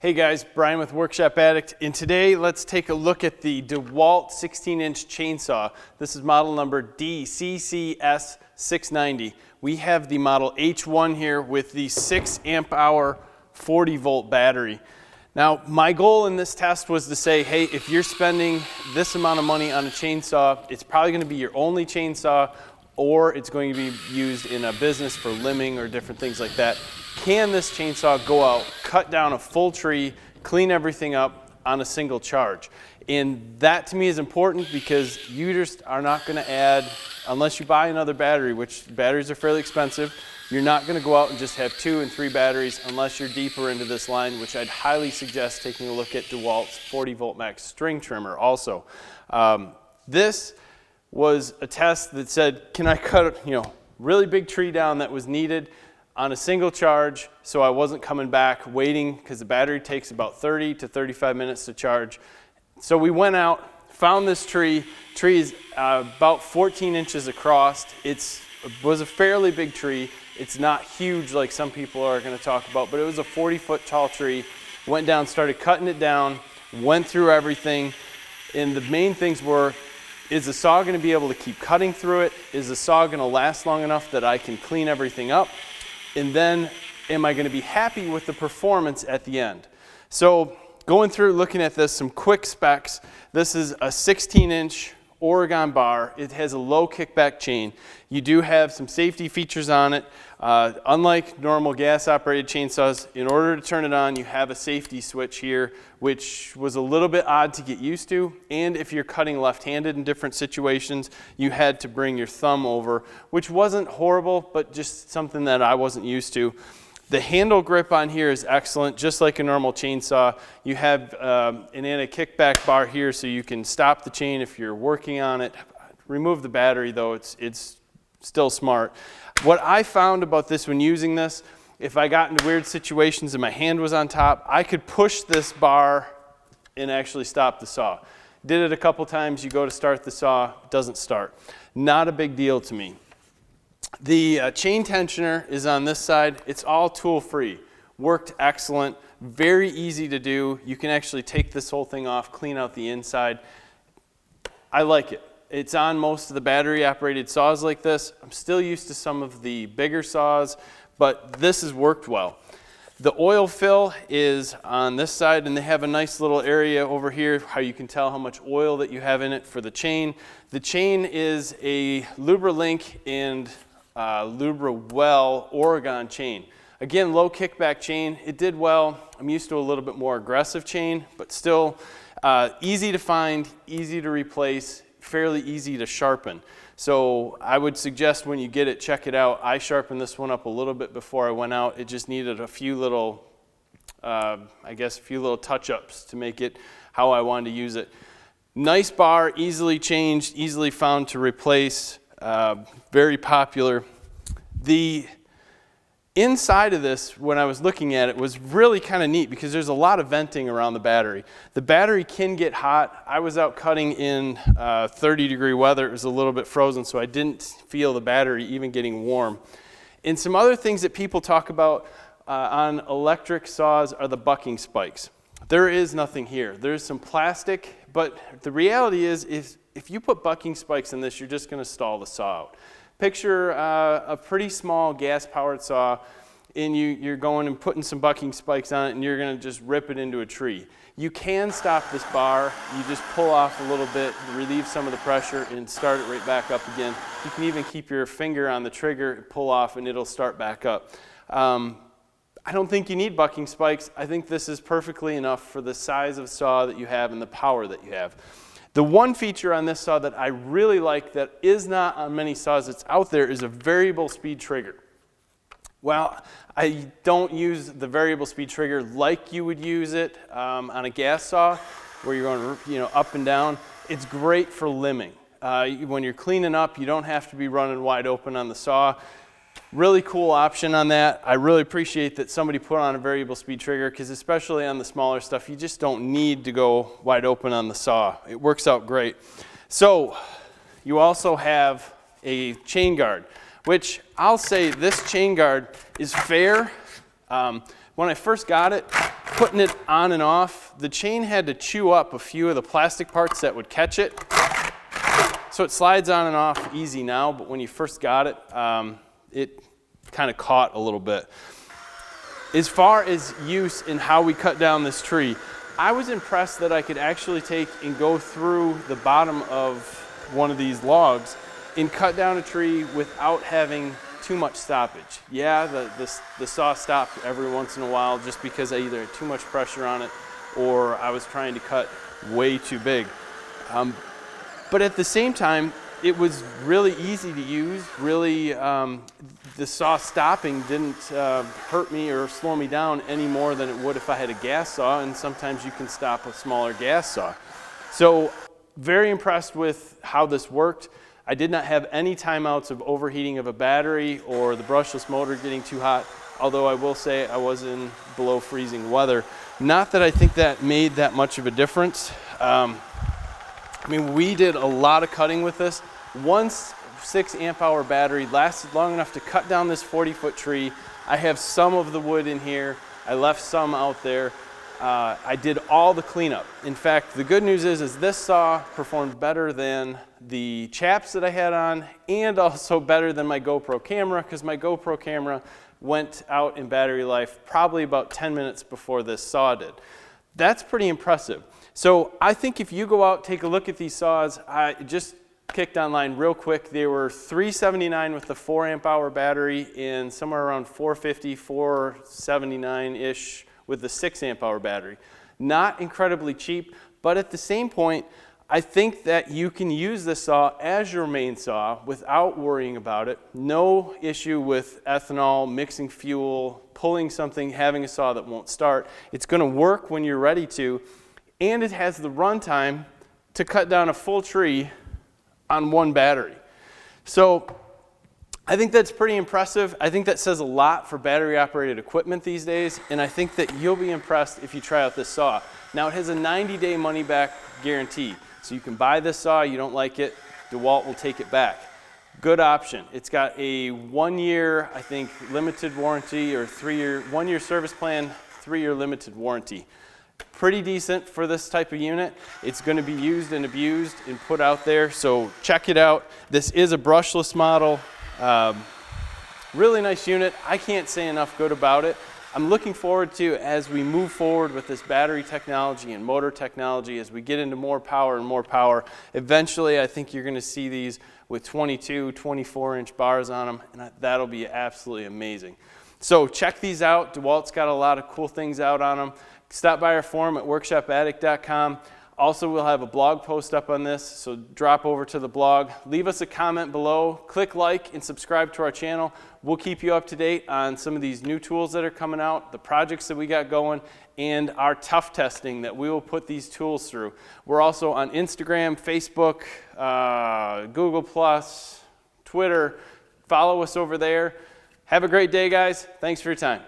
Hey guys, Brian with Workshop Addict, and today let's take a look at the Dewalt 16-inch chainsaw. This is model number DCCS690. We have the model H1 here with the 6 amp hour 40 volt battery. Now, my goal in this test was to say, hey, if you're spending this amount of money on a chainsaw, it's probably going to be your only chainsaw, or it's going to be used in a business for limbing or different things like that. Can this chainsaw go out, cut down a full tree, clean everything up on a single charge? And that to me is important because you just are not going to add, unless you buy another battery, which batteries are fairly expensive, you're not going to go out and just have 2 and 3 batteries unless you're deeper into this line, which I'd highly suggest taking a look at Dewalt's 40 volt max string trimmer also. This was a test that said, can I cut a really big tree down that was needed on a single charge, so I wasn't coming back waiting, because the battery takes about 30 to 35 minutes to charge. So we went out, found this tree. Tree is about 14 inches across. It was a fairly big tree. It's not huge like some people are going to talk about, but it was a 40-foot tall tree. Went down, started cutting it down, went through everything, and the main things were, is the saw going to be able to keep cutting through it? Is the saw going to last long enough that I can clean everything up? And then, am I going to be happy with the performance at the end? So, going through looking at this, some quick specs. This is a 16-inch Oregon bar. It has a low kickback chain. You do have some safety features on it. Unlike normal gas-operated chainsaws, in order to turn it on, you have a safety switch here, which was a little bit odd to get used to. And if you're cutting left-handed in different situations, you had to bring your thumb over, which wasn't horrible, but just something that I wasn't used to. The handle grip on here is excellent, just like a normal chainsaw. You have an anti-kickback bar here so you can stop the chain if you're working on it. Remove the battery though, it's still smart. What I found about this when using this, if I got into weird situations and my hand was on top, I could push this bar and actually stop the saw. Did it a couple times, you go to start the saw, it doesn't start. Not a big deal to me. The chain tensioner is on this side. It's all tool-free. Worked excellent. Very easy to do. You can actually take this whole thing off, clean out the inside. I like it. It's on most of the battery-operated saws like this. I'm still used to some of the bigger saws, but this has worked well. The oil fill is on this side, and they have a nice little area over here how you can tell how much oil that you have in it for the chain. The chain is a LubraLink and LubraWell Oregon chain. Again, low kickback chain. It did well. I'm used to a little bit more aggressive chain, but still easy to find, easy to replace, fairly easy to sharpen. So I would suggest when you get it, check it out. I sharpened this one up a little bit before I went out. It just needed a few little, a few little touch-ups to make it how I wanted to use it. Nice bar, easily changed, easily found to replace. Very popular. The inside of this, when I was looking at it, was really kind of neat because there's a lot of venting around the battery. The battery can get hot. I was out cutting in 30-degree weather. It was a little bit frozen, so I didn't feel the battery even getting warm. And some other things that people talk about on electric saws are the bucking spikes. There is nothing here. There's some plastic, but the reality is if you put bucking spikes in this, you're just going to stall the saw out. Picture a pretty small gas-powered saw, and you're going and putting some bucking spikes on it, and you're going to just rip it into a tree. You can stop this bar. You just pull off a little bit, relieve some of the pressure, and start it right back up again. You can even keep your finger on the trigger, pull off, and it'll start back up. I don't think you need bucking spikes. I think this is perfectly enough for the size of saw that you have and the power that you have. The one feature on this saw that I really like that is not on many saws that's out there is a variable speed trigger. Well, I don't use the variable speed trigger like you would use it on a gas saw where you're going up and down. It's great for limbing. When you're cleaning up, you don't have to be running wide open on the saw. Really cool option on that. I really appreciate that somebody put on a variable speed trigger because especially on the smaller stuff, you just don't need to go wide open on the saw. It works out great. So you also have a chain guard, which I'll say this chain guard is fair. When I first got it, putting it on and off, the chain had to chew up a few of the plastic parts that would catch it. So it slides on and off easy now, but when you first got it, it kind of caught a little bit. As far as use in how we cut down this tree, I was impressed that I could actually take and go through the bottom of one of these logs and cut down a tree without having too much stoppage. Yeah, the saw stopped every once in a while just because I either had too much pressure on it or I was trying to cut way too big. But at the same time, it was really easy to use. Really, the saw stopping didn't hurt me or slow me down any more than it would if I had a gas saw, and sometimes you can stop a smaller gas saw. So very impressed with how this worked. I did not have any timeouts of overheating of a battery or the brushless motor getting too hot, although I will say I was in below freezing weather. Not that I think that made that much of a difference. I mean, we did a lot of cutting with this. One 6 amp hour battery lasted long enough to cut down this 40-foot tree. I have some of the wood in here. I left some out there. I did all the cleanup. In fact, the good news is this saw performed better than the chaps that I had on, and also better than my GoPro camera, because my GoPro camera went out in battery life probably about 10 minutes before this saw did. That's pretty impressive. So I think if you go out, take a look at these saws, I just kicked online real quick. They were $379 with the 4 amp hour battery and somewhere around $450, $479-ish with the 6 amp hour battery. Not incredibly cheap, but at the same point, I think that you can use this saw as your main saw without worrying about it. No issue with ethanol, mixing fuel, pulling something, having a saw that won't start. It's going to work when you're ready to, and it has the runtime to cut down a full tree on one battery. So I think that's pretty impressive. I think that says a lot for battery operated equipment these days, and I think that you'll be impressed if you try out this saw. Now it has a 90-day money back guarantee. So you can buy this saw, you don't like it, Dewalt will take it back. Good option. It's got a 1-year, I think, limited warranty, or 1-year service plan, 3-year limited warranty. Pretty decent for this type of unit. It's going to be used and abused and put out there, so check it out. This is a brushless model. Really nice unit. I can't say enough good about it. I'm looking forward to, as we move forward with this battery technology and motor technology, as we get into more power and more power, eventually I think you're going to see these with 22, 24-inch bars on them, and that'll be absolutely amazing. So check these out. Dewalt's got a lot of cool things out on them. Stop by our forum at WorkshopAddict.com. Also, we'll have a blog post up on this, so drop over to the blog. Leave us a comment below. Click like and subscribe to our channel. We'll keep you up to date on some of these new tools that are coming out, the projects that we got going, and our tough testing that we will put these tools through. We're also on Instagram, Facebook, Google+, Twitter. Follow us over there. Have a great day, guys. Thanks for your time.